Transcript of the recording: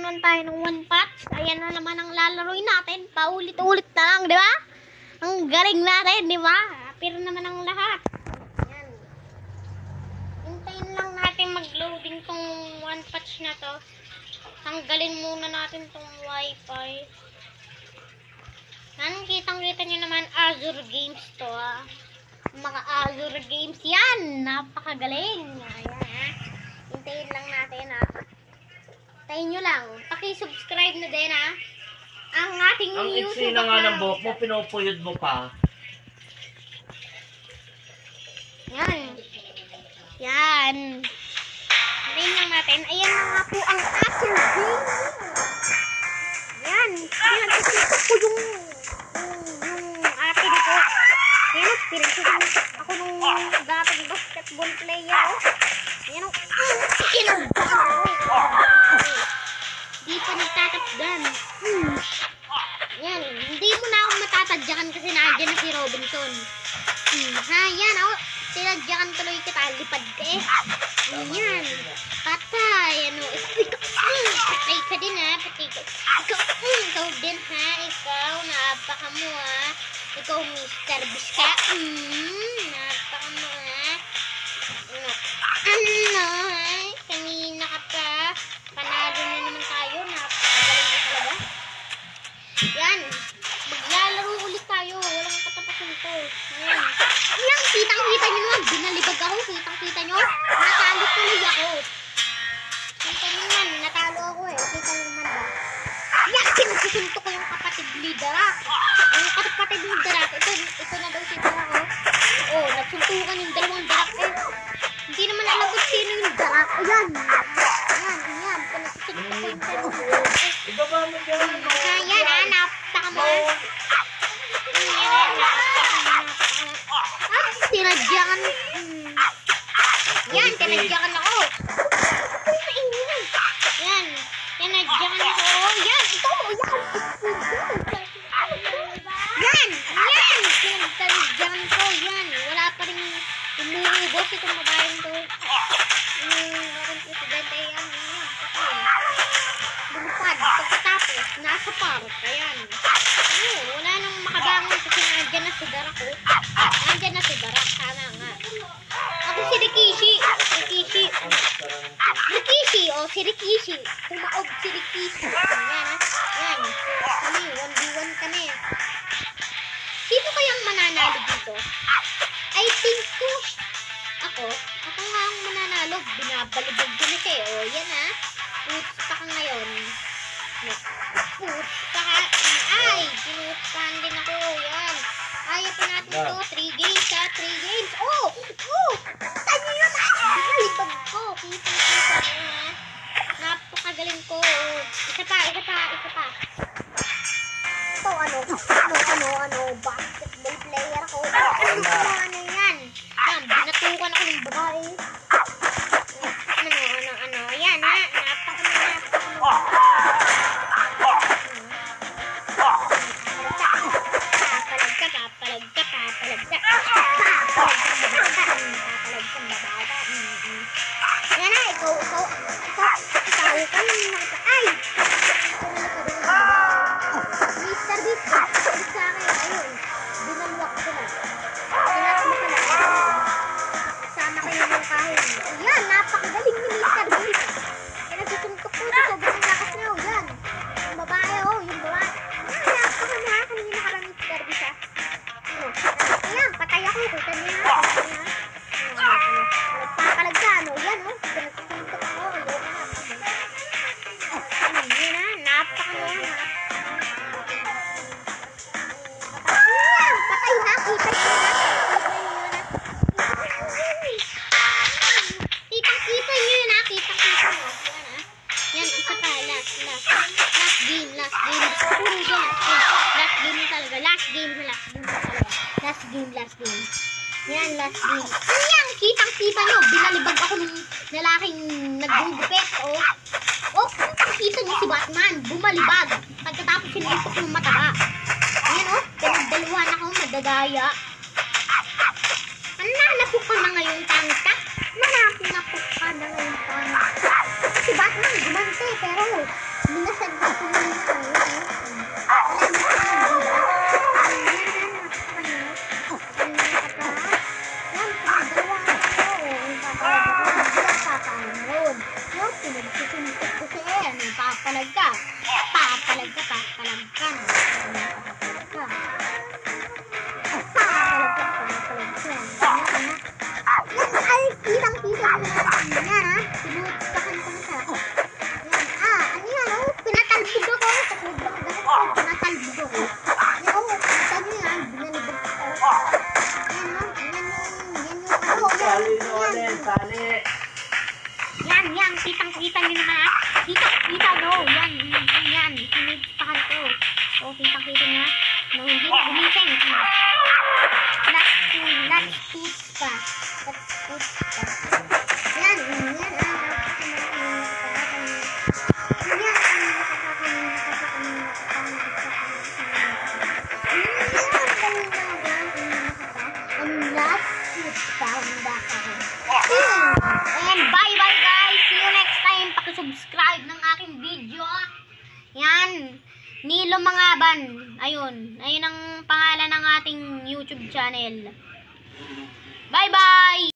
naman tayo ng one patch. Ayan na naman ang lalaroin natin. Paulit-ulit na lang, di ba? Ang galing natin, di ba? Pero naman ang lahat. Ayan. Hintayin lang natin mag-loading tong one patch na to. Tanggalin muna natin tong wifi. Yan, kitang-kita nyo naman Azure Games to, ah. Mga Azure Games yan. Napakagaling. Ayan, ha. Hintayin lang natin, ha. Hintayin nyo lang. Paki-subscribe na din, ha. Ang ating ang YouTube account. Ang iksi na nga ng account. buhok mo, pinupuyod mo pa. Yan. Yan. Hintayin lang natin. Ayan na nga po ang Azure Games. Yan. Yan. Kasi ko yung ate dito. Yan. Pinagsusunod ako nung dating basketball player. Yan o. Di pa nagtatagdan. Yan. Hindi mo na ako matatadyakan kasi nandiyan na si Robinson. Ha, yan o. Tinadyakan tuloy kita. Lipad ka eh. Yan. Patay. Ano. Patay ka din ha. Patay ka. Ikaw din ha. Ikaw. Napaka mo ha. Ikaw Mr. Beast ka. Napaka mo ha. Ano ha. Kanina ka pa. Panalo na naman tayo. Napakagaling ka talaga. Yan. Maglalaro ulit tayo. Walang katapasan to. Ayan. Ayan. Kitang-kita nyo naman. Binalibag ako. Kitang-kita nyo. Natalo tuloy ako. Kita nyo naman. Natalo ako eh. Kita nyo naman ba? Yan. Sinusunto ko yung kapatid ni Darak. Yung kapatid ni Darak. Ito na daw si Darak. Oh, nagsuntukan yung dalawang Darak eh. Hindi naman alam kung sino yung Darak. Ayan. Ayan. Ayan. Nagsunto ko yung dalawang Darak. Ibaba mo dyan. Ayan ha. Napaka mo. Tinadyakan. Yan, tinadyakan ako. Yan, tinadyakan ako. Yan, ito. Yan, yan. Tinadyakan ko. Yan, wala pa rin umuubos itong babaeng to. Maraming presidente. Yan, yan. Lumipad. Pagkatapos, nasa park. Ayan. Wala nang makabangon kasi nandyan na si Darak ko. Nandyan na si Darak. Sana nga. Ako si Rikishi. Rikishi. Rikishi. O, si Rikishi. Tumaob si Rikishi. Ayan, ha. Ayan. Kami, 1v1 kami. Sino kayang mananalo dito? I think ko. Ako nga ang mananalo. Binabalibag ko na siya. O, yan, ha. Puta ka ngayon. Puta ka. Ay, pinustahan din ako. Yan. Kaya pa natin ito. 3 games ha. 3 games. Oh! Oh! Tanyo yun ha. Binalibag ko. Kita-kita ko ha. Napakagaling ko. Isa pa. Ito ano. Basketball player ako. Ano yan. Yan. Binatukan ako ng babae. Ano. Yan ha. Napakagaling. Yan na, ikaw ka ay! Mr. Beast, sa akin, ayun, binalwak ko na. Sama kayo ng kahin. Yan, napakagaling ni Mr. Beast. Yan, nagsusuntok ko sa sobrang lakas niyo. Yan, yung babae, yung babae. Yan, napakagaling kanina ka lang Mr. Beast, ha. Ayan, patay ako. Kita niya. Nagpakalag ka, yan, pinagsusuntok ako. Yan na, napakagaling, ha. Patay, ha. Kita niyo, ha. Kita niyo yun, ha. Kita mo. Yan, isa pa. Last game. Puro dyan, last game talaga. Last game. Yan, last game. Yan, kitang-kita nyo. Binalibag ako ng lalaking nagugupit. Kitang-kita nyo si Batman. Bumalibag. Pagkatapos sinipok yung mataba. Yan, pinagdaluhan ako. Madadaya. Nanapok ka na ngayon, tangka. Nanapok ka na ngayon, tangka. Si Batman, gumante, pero binasag ko po muna kayo. Papalag ka. Papalag ka. Papalag ka. Papalag ka. Ay, kitang-kita ko na yan, ha? Sinustakan ko na siya. Ano yan, oh? Pinatalbog ako. Sa kubang ganito, pinatalbog ako. Yan, oh, sabi niya, binalibog ako. Yan, oh, Tali na ulit, tali. yan, kitang-kita nyo naman, ha? Kitang-kita, no? Yan, sinustakan ko. Oh, kitang-kita niya. No, hindi na gumising. Last tooth pa. Yan. And bye guys. See you next time. Paki-subscribe ng aking video. Yan. Nilo Mangaban. Ayun ang pangalan ng ating YouTube channel. Bye-bye!